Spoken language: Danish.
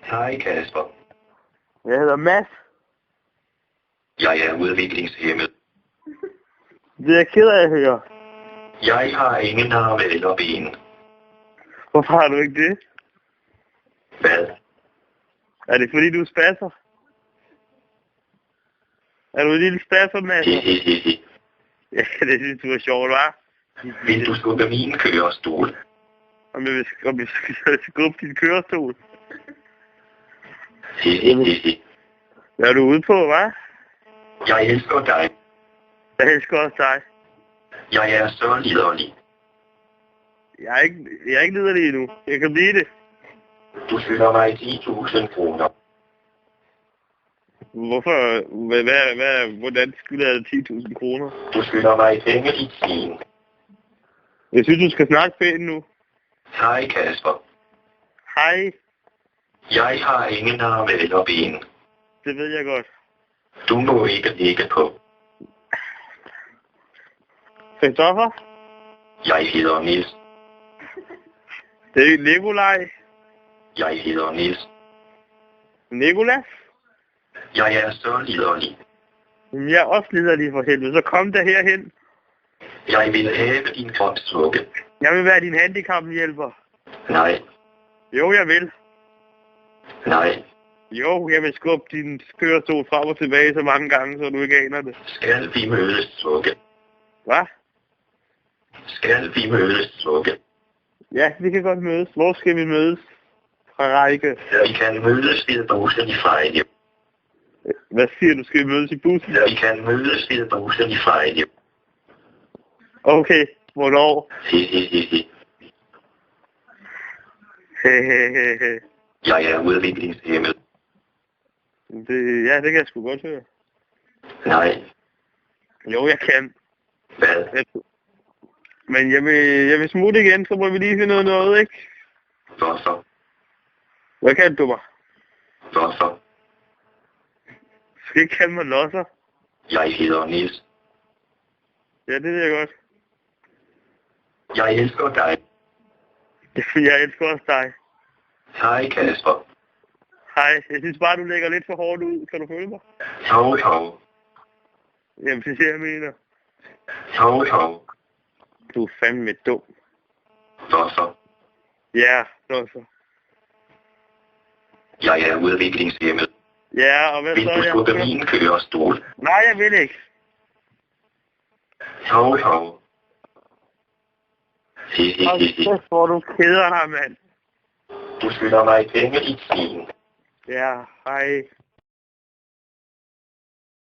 Hej Kasper. Jeg hedder Mads. Jeg er udviklingshæmmet. Det er jeg ked af at høre. Jeg har ingen arme eller ben. Hvorfor har du ikke det? Hvad? Er det fordi du spasser? Er du en lille spasser, Mads? Hehehehe. Ja, det synes du er sjovt, hva'? Vil du skubbe min kørestol? Om jeg vil skubbe din kørestol. Hehehehe. Hvad er du ude på, hva'? Jeg elsker dig. Jeg elsker også dig. Jeg er så liderlig. Jeg er ikke liderlig endnu. Jeg kan blive det. Du skylder mig 10.000 kroner. Hvorfor? Hvordan skylder jeg 10.000 kroner? Du skylder mig penge, dit svin. Jeg synes, du skal snakke pænt nu. Hej Kasper. Hej. Jeg har ingen arme eller ben. Det ved jeg godt. Du må ikke ligge på. Christoffer? Jeg hedder Niels. Det er Nikolaj. Jeg hedder Niels. Nikolas? Jeg er så liderlig. Jeg er også liderlig for helvede. Så kom der herhen. Jeg vil have din kropsvugge. Jeg vil være din handicaphjælper. Nej, Jo, jeg vil. nej. Jo, jeg vil skubbe din kørestol frem og tilbage så mange gange, så du ikke aner det. Skal vi mødes, vugge? Hvad? Skal vi mødes, vugge? Ja, vi kan godt mødes. Hvor skal vi mødes? Fra Række. Vi kan mødes ved bussen i Fejlje. Hvad siger du? Skal vi mødes i bussen? Vi kan mødes ved bussen i Fejlje. Okay, hvornår? Hehehehe. Hehehehe. Jeg er udviklingshæmmet. Ja, det kan jeg sgu godt høre. Nej. Jo, jeg kan. Hvad? Men jeg vil smutte igen, så må vi lige finde noget, ikke? Hvorfor? Hvad kan du mig? Hvorfor? Skal ikke kalde mig losser? Jeg hedder Niels. Ja, det ved jeg godt. Jeg elsker dig. Jeg elsker også dig. Hej Kasper. Hej, jeg synes bare, du lægger lidt for hårdt ud. Kan du følge mig? Hov, hov. Jamen, det er det, jeg mener. Hov, hov. Du er fandme dum. Hvorfor? Ja, så. Jeg er udviklingshæmmet. Ja, og hvad Vil så? du skubbe min kørestol? Nej, jeg vil ikke. Hov, hov. Hehehehe. Hvor du keder dig, mand. Du skylder mig penge, dit svin. Ja, hej.